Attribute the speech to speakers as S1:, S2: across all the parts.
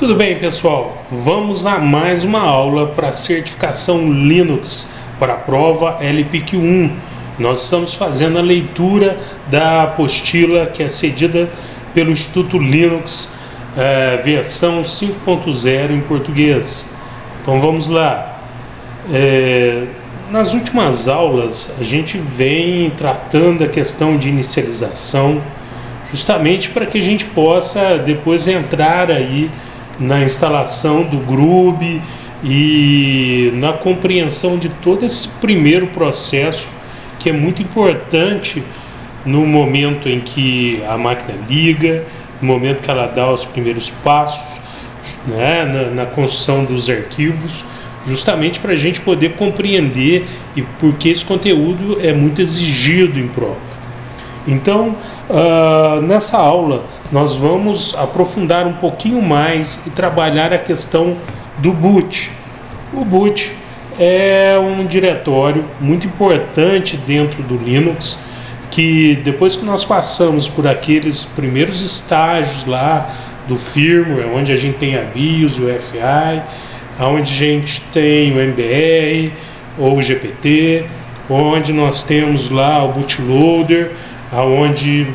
S1: Tudo bem, pessoal? Vamos a mais uma aula para certificação Linux para a prova LPQ1. Nós estamos fazendo a leitura da apostila que é cedida pelo Instituto Linux, versão 5.0 em português. Então vamos lá. Nas últimas aulas a gente vem tratando a questão de inicialização, justamente para que a gente possa depois entrar aí na instalação do Grub e na compreensão de todo esse primeiro processo, que é muito importante no momento em que a máquina liga, no momento que ela dá os primeiros passos, né, na construção dos arquivos, justamente para a gente poder compreender e porque esse conteúdo é muito exigido em prova. Então, nessa aula nós vamos aprofundar um pouquinho mais e trabalhar a questão do boot. O boot é um diretório muito importante dentro do Linux, que depois que nós passamos por aqueles primeiros estágios lá do firmware, onde a gente tem a BIOS, o UEFI, onde a gente tem o MBR ou o GPT, onde nós temos lá o bootloader, aonde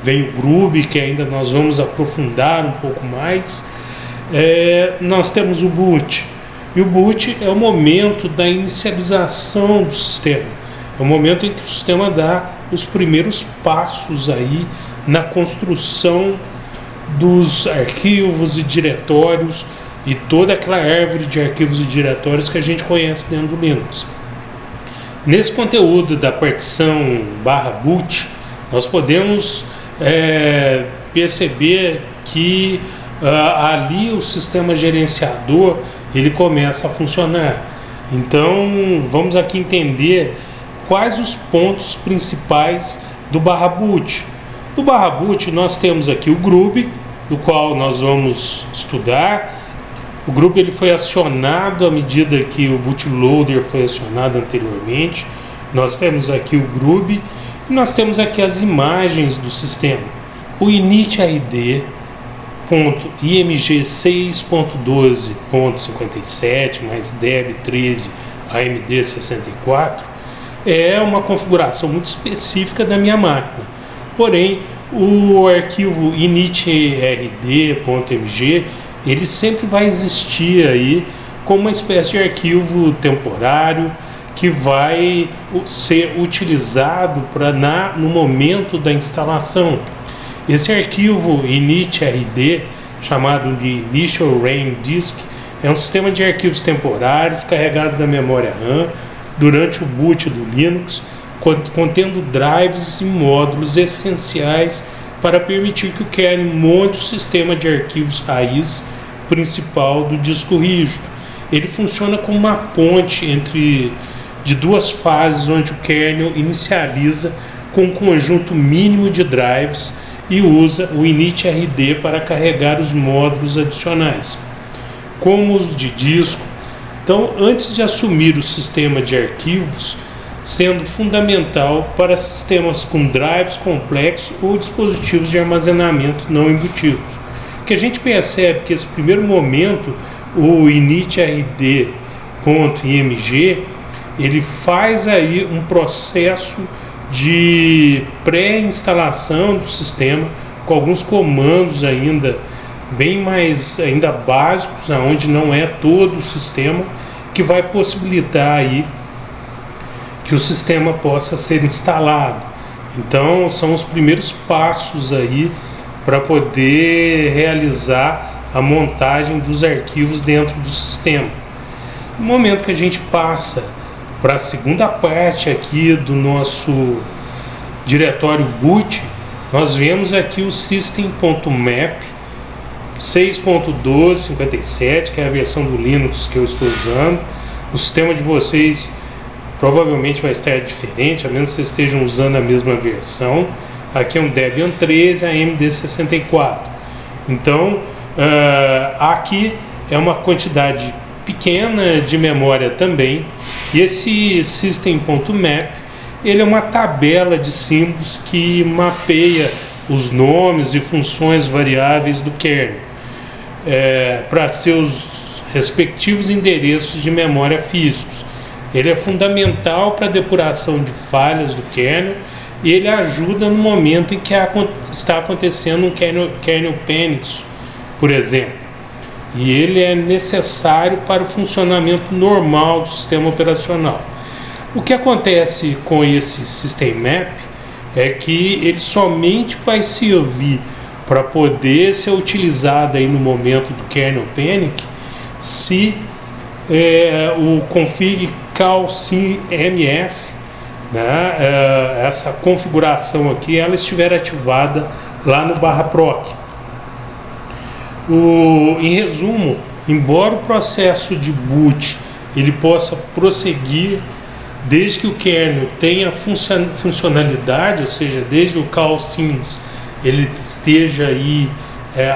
S1: vem o Grub, que ainda nós vamos aprofundar um pouco mais. Nós temos o boot, e o boot é o momento da inicialização do sistema, é o momento em que o sistema dá os primeiros passos aí na construção dos arquivos e diretórios e toda aquela árvore de arquivos e diretórios que a gente conhece dentro do Linux. Nesse conteúdo da partição /boot, nós podemos perceber que ali o sistema gerenciador ele começa a funcionar. Então vamos aqui entender quais os pontos principais do /boot. No /boot nós temos aqui o Grub, do qual nós vamos estudar. O Grub ele foi acionado à medida que o bootloader foi acionado anteriormente. Nós temos aqui o Grub. Nós temos aqui as imagens do sistema. O init.id.img 6.12.57 mais deb 13 AMD 64 é uma configuração muito específica da minha máquina. Porém, o arquivo init.rd.mg ele sempre vai existir aí como uma espécie de arquivo temporário que vai ser utilizado no momento da instalação. Esse arquivo init.rd, chamado de Initial RAM Disk, é um sistema de arquivos temporários carregados da memória RAM durante o boot do Linux, contendo drives e módulos essenciais para permitir que o kernel monte o sistema de arquivos raiz principal do disco rígido. Ele funciona como uma ponte de duas fases, onde o kernel inicializa com um conjunto mínimo de drives e usa o init.rd para carregar os módulos adicionais, como os de disco. Então, antes de assumir o sistema de arquivos, sendo fundamental para sistemas com drives complexos ou dispositivos de armazenamento não embutidos. Que a gente percebe que esse primeiro momento, o init.rd.img, ele faz aí um processo de pré-instalação do sistema com alguns comandos ainda bem mais básicos, onde não é todo o sistema, que vai possibilitar aí que o sistema possa ser instalado. Então são os primeiros passos aí para poder realizar a montagem dos arquivos dentro do sistema. No momento que a gente passa para a segunda parte aqui do nosso diretório boot, nós vemos aqui o system.map 6.12.57, que é a versão do Linux que eu estou usando. O sistema de vocês provavelmente vai estar diferente, a menos que vocês estejam usando a mesma versão. Aqui é um Debian 13 AMD 64. Então aqui é uma quantidade pequena de memória também, e esse system.map ele é uma tabela de símbolos que mapeia os nomes e funções variáveis do kernel. para seus respectivos endereços de memória físicos. Ele é fundamental para a depuração de falhas do kernel e ele ajuda no momento em que está acontecendo um kernel panic, por exemplo. E ele é necessário para o funcionamento normal do sistema operacional. O que acontece com esse System Map é que ele somente vai servir para poder ser utilizado aí no momento do kernel panic se o config calsim-ms, né, essa configuração aqui, ela estiver ativada lá no /proc. Em resumo, embora o processo de boot ele possa prosseguir desde que o kernel tenha funcionalidade, ou seja, desde o calsims ele esteja aí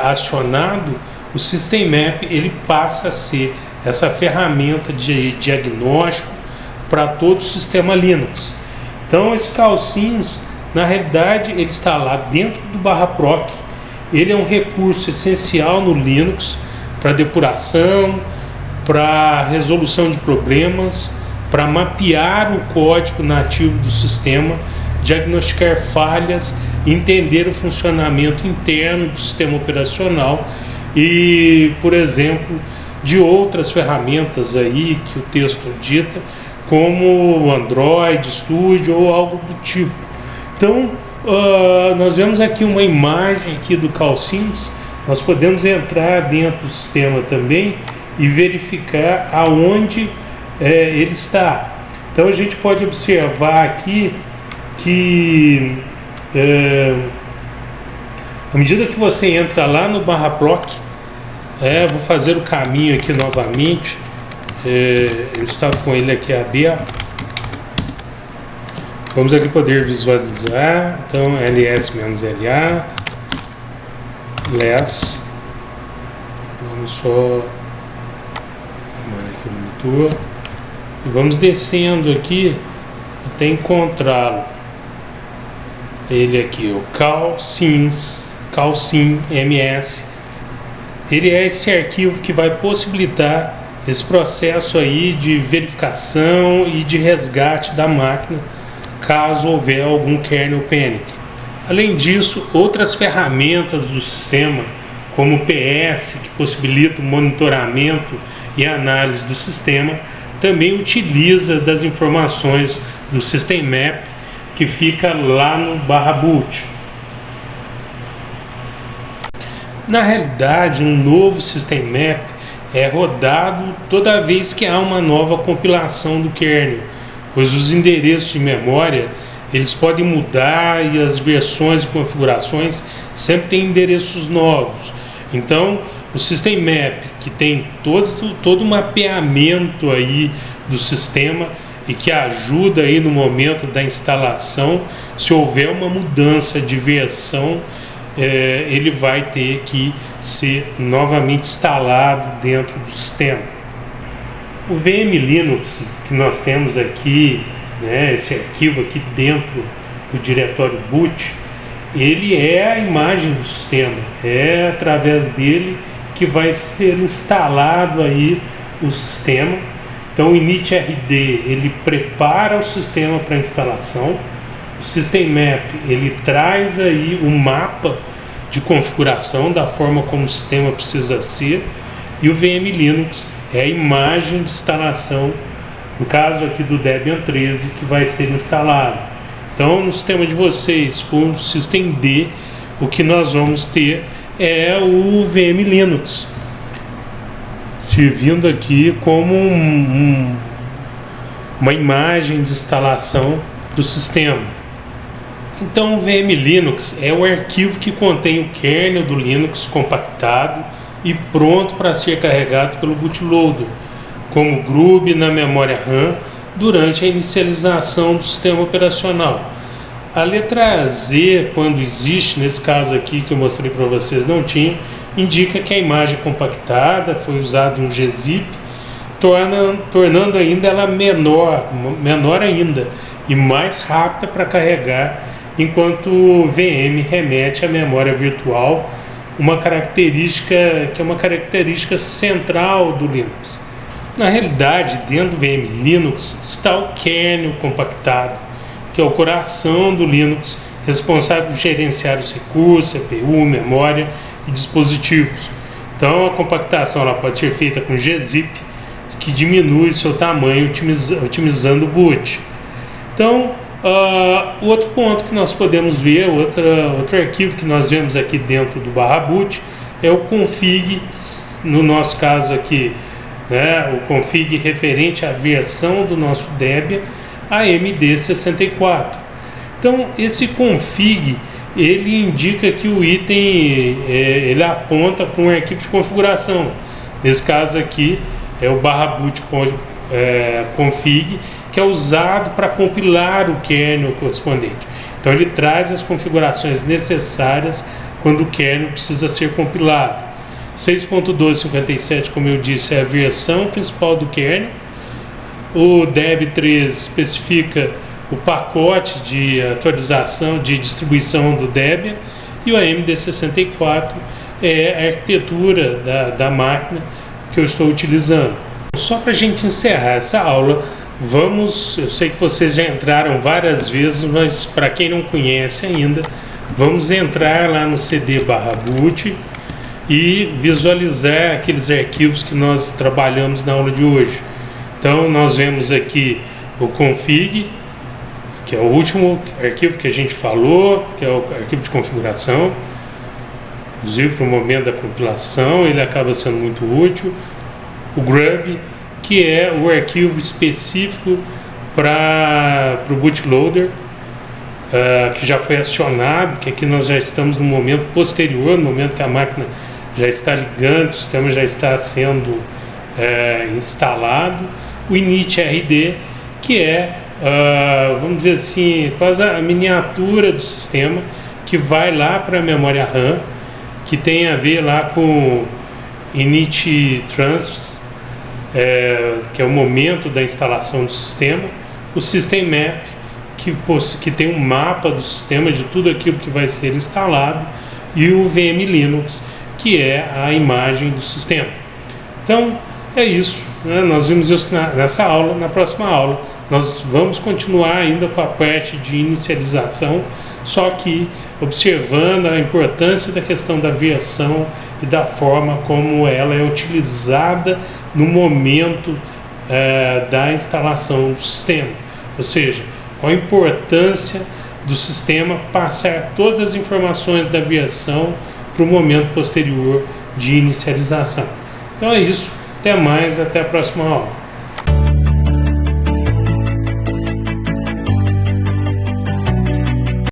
S1: acionado, o System Map ele passa a ser essa ferramenta de diagnóstico para todo o sistema Linux. Então esse calsims, na realidade, ele está lá dentro do /proc. Ele é um recurso essencial no Linux para depuração, para resolução de problemas, para mapear o código nativo do sistema, diagnosticar falhas, entender o funcionamento interno do sistema operacional e, por exemplo, de outras ferramentas aí que o texto dita, como o Android Studio ou algo do tipo. Então, nós vemos aqui uma imagem aqui do calsims. Nós podemos entrar dentro do sistema também e verificar aonde ele está. Então a gente pode observar aqui que à medida que você entra lá no /proc, vou fazer o caminho aqui novamente. Eu estava com ele aqui aberto. Vamos aqui poder visualizar. Então ls-la less. Vamos só arrumar aqui o monitor. E vamos descendo aqui até encontrá-lo. Ele aqui, o calsim-ms. Ele é esse arquivo que vai possibilitar esse processo aí de verificação e de resgate da máquina caso houver algum kernel panic. Além disso, outras ferramentas do sistema, como o PS, que possibilita o monitoramento e análise do sistema, também utiliza das informações do System Map que fica lá no /boot. Na realidade, um novo System Map é rodado toda vez que há uma nova compilação do kernel, pois os endereços de memória eles podem mudar e as versões e configurações sempre têm endereços novos. Então, o System Map, que tem todo o mapeamento aí do sistema e que ajuda aí no momento da instalação, se houver uma mudança de versão, ele vai ter que ser novamente instalado dentro do sistema. O VM Linux que nós temos aqui, né, esse arquivo aqui dentro do diretório boot, ele é a imagem do sistema, é através dele que vai ser instalado aí o sistema. Então o initrd ele prepara o sistema para instalação, o System Map ele traz aí o mapa de configuração da forma como o sistema precisa ser, e o VM Linux é a imagem de instalação, no caso aqui do Debian 13, que vai ser instalado. Então no sistema de vocês, com o System D, o que nós vamos ter é o VM Linux, servindo aqui como uma imagem de instalação do sistema. Então o VM Linux é o arquivo que contém o kernel do Linux compactado e pronto para ser carregado pelo bootloader, como GRUB na memória RAM durante a inicialização do sistema operacional. A letra Z, quando existe, nesse caso aqui que eu mostrei para vocês, não tinha, indica que a imagem compactada foi usada um gzip, tornando ainda ela menor ainda e mais rápida para carregar, enquanto o VM remete à memória virtual uma característica que é uma característica central do Linux. Na realidade, dentro do VM Linux está o kernel compactado, que é o coração do Linux, responsável por gerenciar os recursos, CPU, memória e dispositivos. Então a compactação ela pode ser feita com gzip, que diminui o seu tamanho otimizando o boot. Então, outro ponto que nós podemos ver, outro arquivo que nós vemos aqui dentro do /boot é o config, no nosso caso aqui, né, o config referente à versão do nosso Debian, a MD64. Então, esse config, ele indica que o item, ele aponta para um arquivo de configuração. Nesse caso aqui, é o /boot config, que é usado para compilar o kernel correspondente. Então ele traz as configurações necessárias quando o kernel precisa ser compilado. 6.1257, como eu disse, é a versão principal do kernel. O DEB3 especifica o pacote de atualização, de distribuição do Debian, e o AMD64 é a arquitetura da máquina que eu estou utilizando. Só para a gente encerrar essa aula, eu sei que vocês já entraram várias vezes, mas para quem não conhece ainda, vamos entrar lá no cd/boot e visualizar aqueles arquivos que nós trabalhamos na aula de hoje. Então nós vemos aqui o config, que é o último arquivo que a gente falou, que é o arquivo de configuração. Inclusive para o momento da compilação ele acaba sendo muito útil. O grub, que é o arquivo específico para o bootloader, que já foi acionado, que aqui nós já estamos no momento posterior, no momento que a máquina já está ligando, o sistema já está sendo instalado. O init.rd, que é, vamos dizer assim, quase a miniatura do sistema, que vai lá para a memória RAM, que tem a ver lá com init transfers, que é o momento da instalação do sistema. O system map, que tem um mapa do sistema de tudo aquilo que vai ser instalado, e o VM Linux, que é a imagem do sistema. Então é isso, né? Nós vimos isso nessa aula. Na próxima aula nós vamos continuar ainda com a parte de inicialização, só que observando a importância da questão da versão e da forma como ela é utilizada no momento da instalação do sistema. Ou seja, qual a importância do sistema passar todas as informações da versão para o momento posterior de inicialização. Então é isso, até mais, até a próxima aula.